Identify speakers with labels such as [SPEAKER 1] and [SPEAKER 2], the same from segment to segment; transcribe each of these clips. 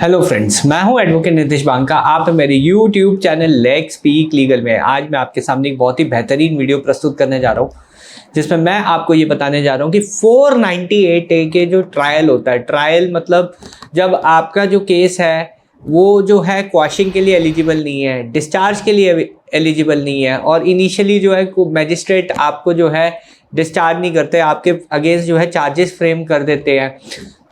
[SPEAKER 1] Hello friends, मैं हूं advocate Nitish Banka. आप मेरे YouTube channel let's speak legal में आज मैं आपके सामने एक बहुत ही बेहतरीन वीडियो प्रस्तुत करने जा रहा हूं, जिसमें मैं आपको ये बताने जा रहा हूं कि 498A के जो ट्रायल होता है, ट्रायल मतलब जब आपका जो केस है वो जो है क्वाशिंग के लिए एलिजिबल नहीं है, डिस्चार्ज के लिए एलिजिबल नहीं है और इनिशियली जो है मैजिस्ट्रेट आपको जो है डिस्चार्ज नहीं करते, आपके अगेंस्ट जो है चार्जेस फ्रेम कर देते हैं,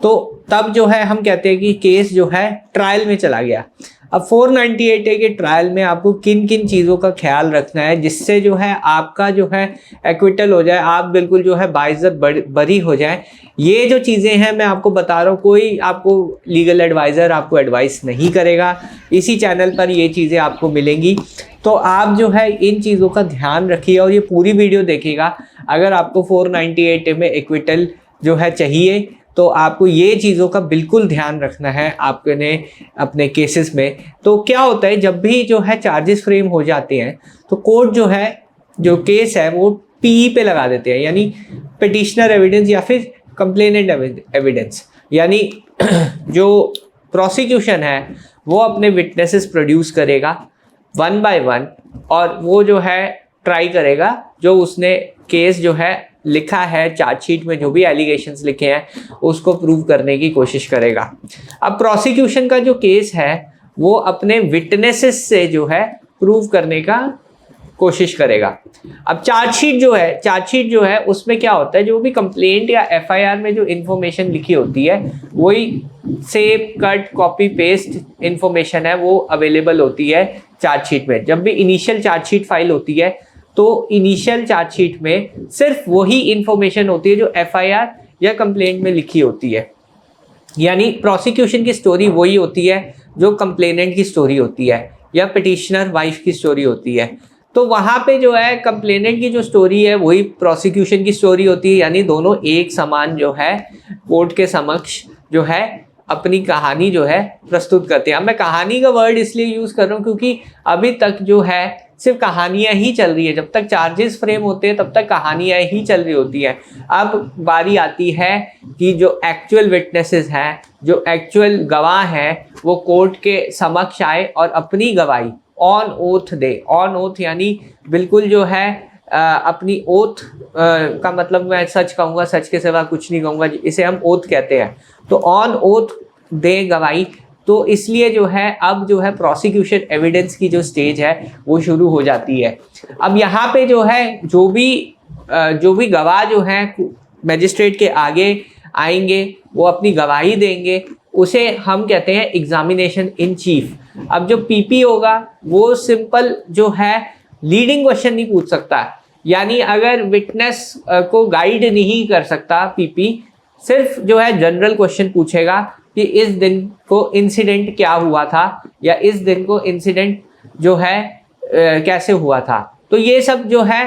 [SPEAKER 1] तो तब जो है हम कहते हैं कि केस जो है ट्रायल में चला गया। अब 498A के ट्रायल में आपको किन किन चीज़ों का ख्याल रखना है जिससे जो है आपका जो है एक्विटल हो जाए, आप बिल्कुल जो है बाइज्जत बरी हो जाए। ये जो चीज़ें हैं मैं आपको बता रहा हूँ, कोई आपको लीगल एडवाइज़र आपको एडवाइस नहीं करेगा, इसी चैनल पर ये चीज़ें आपको मिलेंगी। तो आप जो है इन चीज़ों का ध्यान रखिए और ये पूरी वीडियो देखिएगा। अगर आपको 498A में एक्विटल जो है चाहिए तो आपको ये चीज़ों का बिल्कुल ध्यान रखना है आपने अपने केसेस में। तो क्या होता है, जब भी जो है चार्जेस फ्रेम हो जाते हैं तो कोर्ट जो है जो केस है वो पी पे लगा देते हैं, यानी पिटिशनर एविडेंस या फिर कंप्लेनेंट एविडेंस, यानी जो प्रोसिक्यूशन है वो अपने विटनेसेस प्रोड्यूस करेगा 1 by 1 और वो जो है ट्राई करेगा जो उसने केस जो है लिखा है चार्जशीट में, जो भी एलिगेशंस लिखे हैं उसको प्रूव करने की कोशिश करेगा। अब प्रोसिक्यूशन का जो केस है वो अपने विटनेसेस से जो है प्रूव करने का कोशिश करेगा। अब चार्जशीट जो है उसमें क्या होता है, जो भी कंप्लेंट या एफआईआर में जो इन्फॉर्मेशन लिखी होती है वही save cut copy paste information है वो अवेलेबल होती है चार्जशीट में। जब भी इनिशियल चार्जशीट फाइल होती है तो इनिशियल चार्जशीट में सिर्फ वही इंफॉर्मेशन होती है जो एफआईआर या कंप्लेंट में लिखी होती है, यानी प्रोसिक्यूशन की स्टोरी वही होती है जो कंप्लेनेंट की स्टोरी होती है या पिटिशनर वाइफ की स्टोरी होती है। तो वहाँ पे जो है कंप्लेनेंट की जो स्टोरी है वही प्रोसिक्यूशन की स्टोरी होती है, यानी दोनों एक समान जो है कोर्ट के समक्ष जो है अपनी कहानी जो है प्रस्तुत करते हैं। अब मैं कहानी का वर्ड इसलिए यूज़ कर रहा हूँ क्योंकि अभी तक जो है सिर्फ कहानियाँ ही चल रही है, जब तक चार्जेस फ्रेम होते हैं तब तक कहानियाँ ही चल रही होती हैं। अब बारी आती है कि जो एक्चुअल विटनेसेस हैं, जो एक्चुअल गवाह हैं, वो कोर्ट के समक्ष आए और अपनी गवाही on oath they. On oath यानी बिल्कुल जो है अपनी ओथ का मतलब मैं सच कहूँगा, सच के सिवा कुछ नहीं कहूँगा, इसे हम ओथ कहते हैं। तो ऑन ओथ दे गवाही, तो इसलिए जो है अब जो है प्रोसिक्यूशन एविडेंस की जो स्टेज है वो शुरू हो जाती है। अब यहाँ पे जो है जो भी गवाह जो हैं मैजिस्ट्रेट के आगे आएंगे वो अपनी गवाही देंगे, उसे हम कहते हैं एग्जामिनेशन इन चीफ। अब जो पीपी होगा वो सिंपल जो है लीडिंग क्वेश्चन नहीं पूछ सकता, यानी अगर विटनेस को गाइड नहीं कर सकता पीपी, सिर्फ जो है जनरल क्वेश्चन पूछेगा कि इस दिन को इंसिडेंट क्या हुआ था या इस दिन को इंसिडेंट जो है कैसे हुआ था। तो ये सब जो है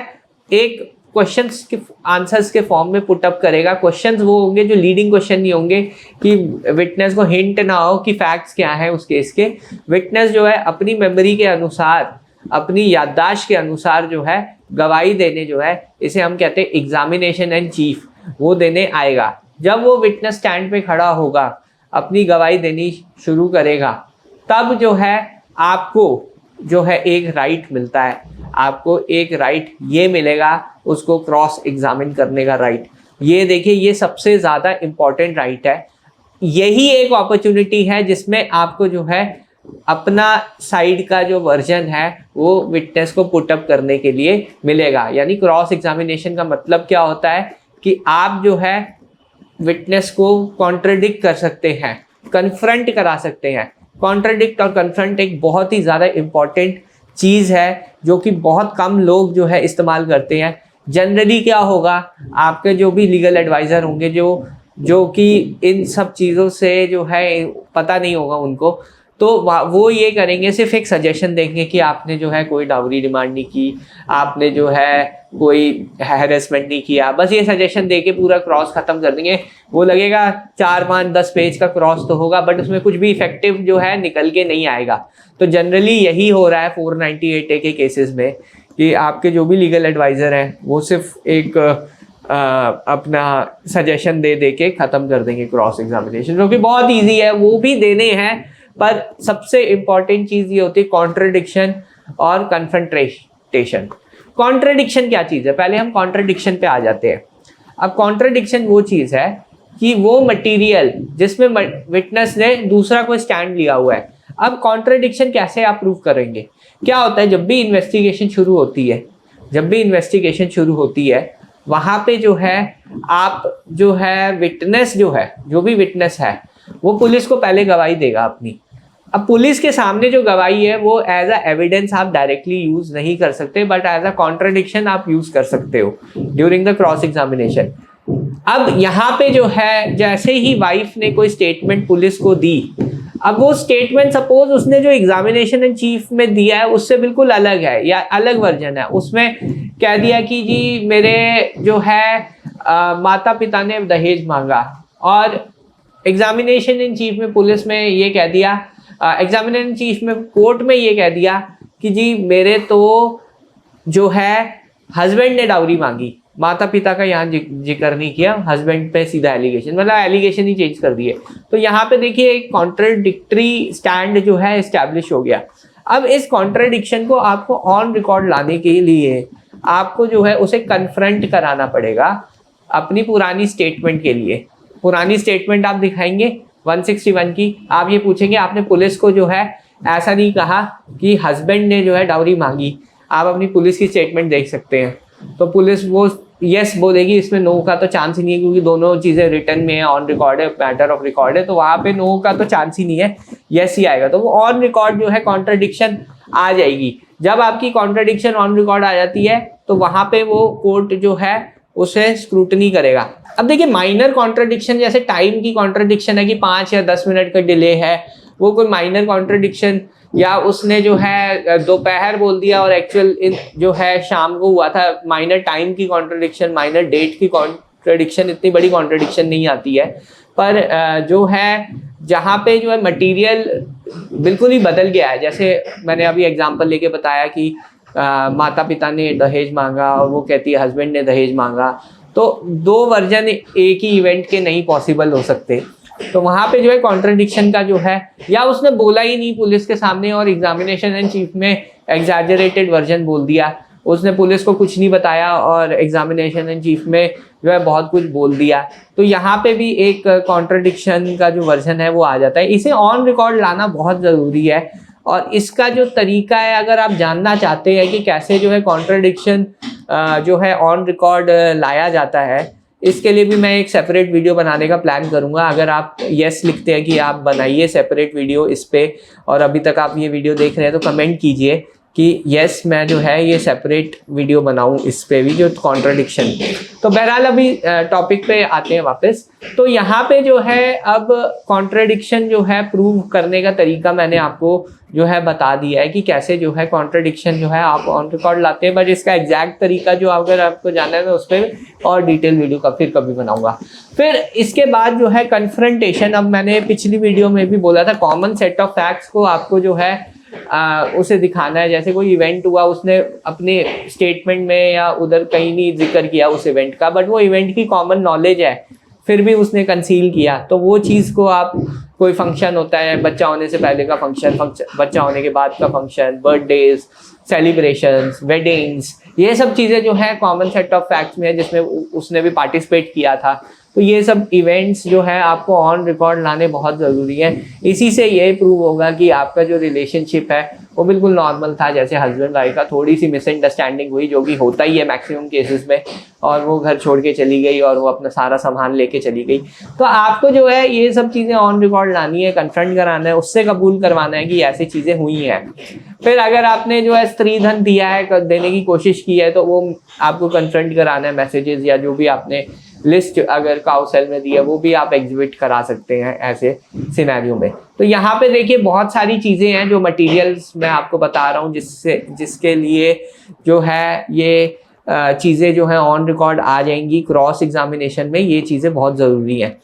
[SPEAKER 1] एक क्वेश्चंस के आंसर्स के फॉर्म में पुट अप करेगा। क्वेश्चंस वो होंगे जो लीडिंग क्वेश्चन नहीं होंगे कि विटनेस को हिंट ना हो कि फैक्ट्स क्या है उस केस के। विटनेस जो है अपनी मेमोरी के अनुसार, अपनी याददाश्त के अनुसार जो है गवाही देने जो है, इसे हम कहते हैं एग्जामिनेशन एंड चीफ, वो देने आएगा। जब वो विटनेस स्टैंड पे खड़ा होगा, अपनी गवाही देनी शुरू करेगा, तब जो है आपको जो है एक राइट मिलता है। आपको एक राइट ये मिलेगा, उसको क्रॉस एग्जामिन करने का राइट। ये देखिए, ये सबसे ज़्यादा इम्पॉर्टेंट राइट है। यही एक अपॉर्चुनिटी है जिसमें आपको जो है अपना साइड का जो वर्जन है वो विटनेस को पुट अप करने के लिए मिलेगा। यानी क्रॉस एग्जामिनेशन का मतलब क्या होता है कि आप जो है विटनेस को कॉन्ट्रडिक्ट कर सकते हैं, कन्फ्रंट करा सकते हैं। कॉन्ट्रडिक्ट और कन्फ्रंट एक बहुत ही ज़्यादा इम्पॉर्टेंट चीज़ है जो कि बहुत कम लोग जो है इस्तेमाल करते हैं। जनरली क्या होगा, आपके जो भी लीगल एडवाइज़र होंगे जो कि इन सब चीज़ों से जो है पता नहीं होगा उनको, तो वो ये करेंगे, सिर्फ एक सजेशन देंगे कि आपने जो है कोई डाउरी डिमांड नहीं की, आपने जो है कोई हैरेसमेंट नहीं किया, बस ये सजेशन देके पूरा क्रॉस खत्म कर देंगे। वो लगेगा 4-5-10 पेज का क्रॉस तो होगा, बट उसमें कुछ भी इफेक्टिव जो है निकल के नहीं आएगा। तो जनरली यही हो रहा है 498A के केसेस में कि आपके जो भी लीगल एडवाइज़र हैं वो सिर्फ एक अपना सजेशन दे के ख़त्म कर देंगे क्रॉस एग्जामिनेशन, जो कि बहुत ईजी है, वो भी देने हैं। पर सबसे इम्पॉर्टेंट चीज़ ये होती है कॉन्ट्रडिक्शन और कन्फ्रंटेशन। कॉन्ट्रडिक्शन क्या चीज़ है, पहले हम कॉन्ट्रडिक्शन पे आ जाते हैं। अब कॉन्ट्रडिक्शन वो चीज़ है कि वो मटेरियल जिसमें विटनेस ने दूसरा कोई स्टैंड लिया हुआ है। अब कॉन्ट्रडिक्शन कैसे आप प्रूव करेंगे? क्या होता है, जब भी इन्वेस्टिगेशन शुरू होती है वहाँ पे जो है आप जो है विटनेस जो भी विटनेस है वो पुलिस को पहले गवाही देगा अपनी। अब पुलिस के सामने जो गवाही है वो एज अ एविडेंस आप डायरेक्टली यूज नहीं कर सकते, बट एज अ कॉन्ट्रडिक्शन आप यूज कर सकते हो ड्यूरिंग द क्रॉस एग्जामिनेशन। अब यहाँ पे जो है जैसे ही वाइफ ने कोई स्टेटमेंट पुलिस को दी, अब वो स्टेटमेंट सपोज उसने जो एग्जामिनेशन इन चीफ में दिया है उससे बिल्कुल अलग है या अलग वर्जन है। उसमें कह दिया कि जी मेरे जो है माता पिता ने दहेज मांगा, और एग्जामिनेशन इन चीफ में पुलिस में ये कह दिया, एग्जामिनेशन इन चीफ में कोर्ट में ये कह दिया कि जी मेरे तो जो है हस्बैंड ने डाउरी मांगी। माता पिता का यहाँ जिक्र नहीं किया, हस्बैंड पे सीधा एलिगेशन, मतलब एलिगेशन ही चेंज कर दिए। तो यहाँ पे देखिए एक कॉन्ट्रडिक्टरी स्टैंड जो है एस्टैब्लिश हो गया। अब इस कॉन्ट्रडिक्शन को आपको ऑन रिकॉर्ड लाने के लिए आपको जो है उसे कन्फ्रंट कराना पड़ेगा अपनी पुरानी स्टेटमेंट के लिए। पुरानी स्टेटमेंट आप दिखाएंगे 161 की, आप ये पूछेंगे आपने पुलिस को जो है ऐसा नहीं कहा कि हस्बैंड ने जो है डाउरी मांगी। आप अपनी पुलिस की स्टेटमेंट देख सकते हैं, तो पुलिस वो यस बोलेगी, इसमें नो का तो चांस ही नहीं है क्योंकि दोनों चीज़ें रिटर्न में है, ऑन रिकॉर्ड है, मैटर ऑफ रिकॉर्ड है, तो वहाँ पे नो का तो चांस ही नहीं है, यस ही आएगा। तो वो ऑन रिकॉर्ड जो है कॉन्ट्रडिक्शन आ जाएगी। जब आपकी कॉन्ट्रडिक्शन ऑन रिकॉर्ड आ जाती है तो वहाँ पे वो कोर्ट जो है उसे स्क्रूटनी करेगा। अब देखिए माइनर कॉन्ट्रडिक्शन जैसे टाइम की कॉन्ट्रडिक्शन है कि 5 या 10 मिनट का डिले है, वो कोई माइनर कॉन्ट्रडिक्शन, या उसने जो है दोपहर बोल दिया और एक्चुअल जो है शाम को हुआ था, माइनर टाइम की कॉन्ट्रडिक्शन, माइनर डेट की कॉन्ट्रडिक्शन, इतनी बड़ी कॉन्ट्रडिक्शन नहीं आती है। पर जो है जहाँ पे जो है मटेरियल बिल्कुल ही बदल गया है, जैसे मैंने अभी एग्जांपल लेके बताया कि माता पिता ने दहेज मांगा और वो कहती है हस्बैंड ने दहेज मांगा, तो दो वर्जन एक ही इवेंट के नहीं पॉसिबल हो सकते। तो वहाँ पे जो है कॉन्ट्रडिक्शन का जो है, या उसने बोला ही नहीं पुलिस के सामने और एग्जामिनेशन एंड चीफ में एग्जैजरेटेड वर्जन बोल दिया, उसने पुलिस को कुछ नहीं बताया और एग्जामिनेशन एंड चीफ में जो है बहुत कुछ बोल दिया, तो यहाँ पे भी एक कॉन्ट्रडिक्शन का जो वर्जन है वो आ जाता है। इसे ऑन रिकॉर्ड लाना बहुत ज़रूरी है, और इसका जो तरीका है, अगर आप जानना चाहते हैं कि कैसे जो है कॉन्ट्रडिक्शन जो है ऑन रिकॉर्ड लाया जाता है, इसके लिए भी मैं एक सेपरेट वीडियो बनाने का प्लान करूंगा। अगर आप यस लिखते हैं कि आप बनाइए सेपरेट वीडियो इस पे, और अभी तक आप ये वीडियो देख रहे हैं तो कमेंट कीजिए कि यस मैं जो है ये सेपरेट वीडियो बनाऊं इस पे भी, जो कॉन्ट्रडिक्शन। तो बहरहाल अभी टॉपिक पे आते हैं वापस। तो यहाँ पे जो है अब कॉन्ट्रडिक्शन जो है प्रूव करने का तरीका मैंने आपको जो है बता दिया है कि कैसे जो है कॉन्ट्रडिक्शन जो है आप ऑन रिकॉर्ड लाते हैं, बट इसका एग्जैक्ट तरीका जो अगर आपको जानना है तो उस पर और डिटेल वीडियो का फिर कभी बनाऊंगा। फिर इसके बाद जो है कन्फ्रंटेशन, अब मैंने पिछली वीडियो में भी बोला था कॉमन सेट ऑफ फैक्ट्स को आपको जो है उसे दिखाना है। जैसे कोई इवेंट हुआ, उसने अपने स्टेटमेंट में या उधर कहीं नहीं जिक्र किया उस इवेंट का, बट वो इवेंट की कॉमन नॉलेज है, फिर भी उसने कंसील किया, तो वो चीज़ को आप, कोई फंक्शन होता है, बच्चा होने से पहले का फंक्शन, बच्चा होने के बाद का फंक्शन, बर्थडेज, सेलिब्रेशंस, वेडिंग्स, ये सब चीज़ें जो है कॉमन सेट ऑफ फैक्ट्स में है जिसमें उसने भी पार्टिसिपेट किया था। तो ये सब इवेंट्स जो है आपको ऑन रिकॉर्ड लाने बहुत ज़रूरी है। इसी से ये प्रूव होगा कि आपका जो रिलेशनशिप है वो बिल्कुल नॉर्मल था, जैसे हस्बैंड वाइफ का थोड़ी सी मिसअंडरस्टैंडिंग हुई, जो कि होता ही है मैक्सिमम केसेस में, और वो घर छोड़ के चली गई और वो अपना सारा सामान लेके चली गई। तो आपको जो है ये सब चीज़ें ऑन रिकॉर्ड लानी है, कन्फ्रंट कराना है, उससे कबूल करवाना है कि ऐसी चीज़ें हुई हैं। फिर अगर आपने जो है स्त्री धन दिया है, देने की कोशिश की है, तो वो आपको कन्फ्रंट कराना है, मैसेजेस या जो भी आपने लिस्ट अगर काउसेल में दी है वो भी आप एग्जिबिट करा सकते हैं ऐसे सिनेरियो में। तो यहाँ पे देखिए बहुत सारी चीज़ें हैं जो मटेरियल्स मैं आपको बता रहा हूँ जिसके लिए जो है ये चीज़ें जो है ऑन रिकॉर्ड आ जाएंगी क्रॉस एग्जामिनेशन में, ये चीज़ें बहुत ज़रूरी हैं।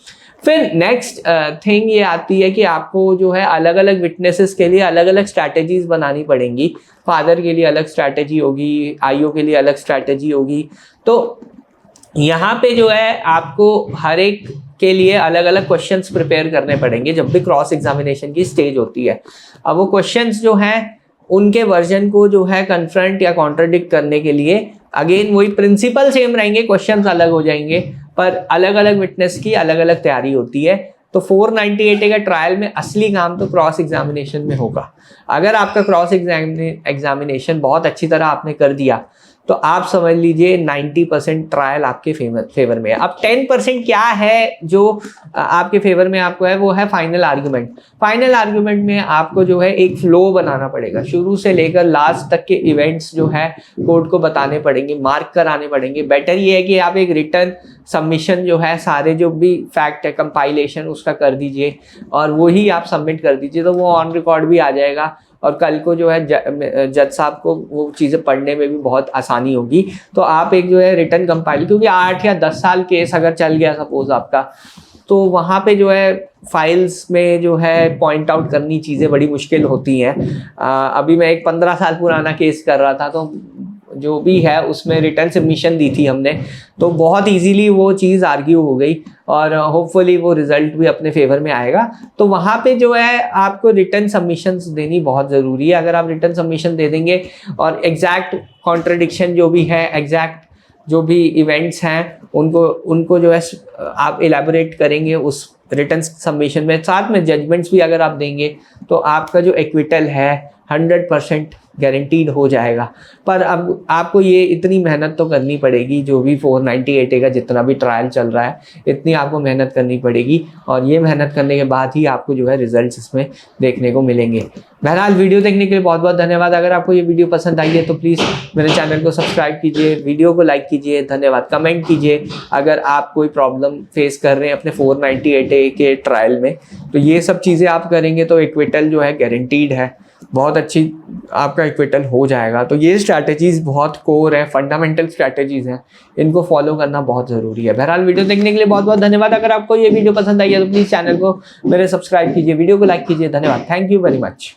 [SPEAKER 1] फिर नेक्स्ट थिंग ये आती है कि आपको जो है अलग अलग विटनेसेस के लिए अलग अलग स्ट्रैटेजीज बनानी पड़ेंगी। फादर के लिए अलग स्ट्रैटेजी होगी, आईओ के लिए अलग स्ट्रैटेजी होगी। तो यहाँ पे जो है आपको हर एक के लिए अलग अलग क्वेश्चंस प्रिपेयर करने पड़ेंगे जब भी क्रॉस एग्जामिनेशन की स्टेज होती है। अब वो क्वेश्चंस जो हैं उनके वर्जन को जो है कन्फ्रंट या कॉन्ट्रडिक्ट करने के लिए अगेन वही प्रिंसिपल सेम रहेंगे, क्वेश्चंस अलग हो जाएंगे, पर अलग अलग विटनेस की अलग अलग तैयारी होती है। तो 498 का ट्रायल में असली काम तो क्रॉस एग्जामिनेशन में होगा। अगर आपका क्रॉस एग्जामिनेशन बहुत अच्छी तरह आपने कर दिया तो आप समझ लीजिए 90% ट्रायल आपके फेवर में है। अब 10% क्या है जो आपके फेवर में आपको है, वो है फाइनल आर्ग्यूमेंट। फाइनल आर्ग्यूमेंट में आपको जो है एक फ्लो बनाना पड़ेगा, शुरू से लेकर लास्ट तक के इवेंट्स जो है कोर्ट को बताने पड़ेंगे, मार्क कराने पड़ेंगे। बेटर ये है कि आप एक रिटर्न सबमिशन जो है सारे जो भी फैक्ट है कंपाइलेशन उसका कर दीजिए और वही आप सबमिट कर दीजिए, तो वो ऑन रिकॉर्ड भी आ जाएगा और कल को जो है जज साहब को वो चीज़ें पढ़ने में भी बहुत आसानी होगी। तो आप एक जो है रिटर्न कंपाइल, क्योंकि 8 या 10 साल केस अगर चल गया सपोज आपका, तो वहाँ पे जो है फाइल्स में जो है पॉइंट आउट करनी चीज़ें बड़ी मुश्किल होती हैं। अभी मैं एक 15 साल पुराना केस कर रहा था, तो जो भी है उसमें रिटर्न सबमिशन दी थी हमने, तो बहुत इजीली वो चीज़ आर्ग्यू हो गई और होपफुली वो रिजल्ट भी अपने फेवर में आएगा। तो वहाँ पे जो है आपको रिटर्न सबमिशंस देनी बहुत ज़रूरी है। अगर आप रिटर्न सबमिशन दे देंगे और एग्जैक्ट कॉन्ट्रडिक्शन जो भी है, एग्जैक्ट जो भी इवेंट्स हैं उनको जो है आप एलैबोरेट करेंगे उस रिटर्न सबमिशन में, साथ में जजमेंट्स भी अगर आप देंगे, तो आपका जो एक्विटल है 100% गारंटीड हो जाएगा। पर अब आपको ये इतनी मेहनत तो करनी पड़ेगी, जो भी 498 का जितना भी ट्रायल चल रहा है इतनी आपको मेहनत करनी पड़ेगी और ये मेहनत करने के बाद ही आपको जो है रिजल्ट्स इसमें देखने को मिलेंगे। बहरहाल वीडियो देखने के लिए बहुत बहुत धन्यवाद। अगर आपको ये वीडियो पसंद आई है तो प्लीज़ मेरे चैनल को सब्सक्राइब कीजिए, वीडियो को लाइक कीजिए, धन्यवाद। कमेंट कीजिए अगर आप कोई प्रॉब्लम फेस कर रहे हैं अपने 498 के ट्रायल में, तो ये सब चीज़ें आप करेंगे तो एक्विटल जो है गारंटीड है, बहुत अच्छी आपका इक्विटल हो जाएगा। तो ये स्ट्रैटेजीज बहुत कोर है, फंडामेंटल स्ट्रैटेजीज हैं, इनको फॉलो करना बहुत ज़रूरी है। बहरहाल वीडियो देखने के लिए बहुत बहुत धन्यवाद। अगर आपको ये वीडियो पसंद आई है तो प्लीज़ चैनल को मेरे सब्सक्राइब कीजिए, वीडियो को लाइक कीजिए। धन्यवाद, थैंक यू वेरी मच।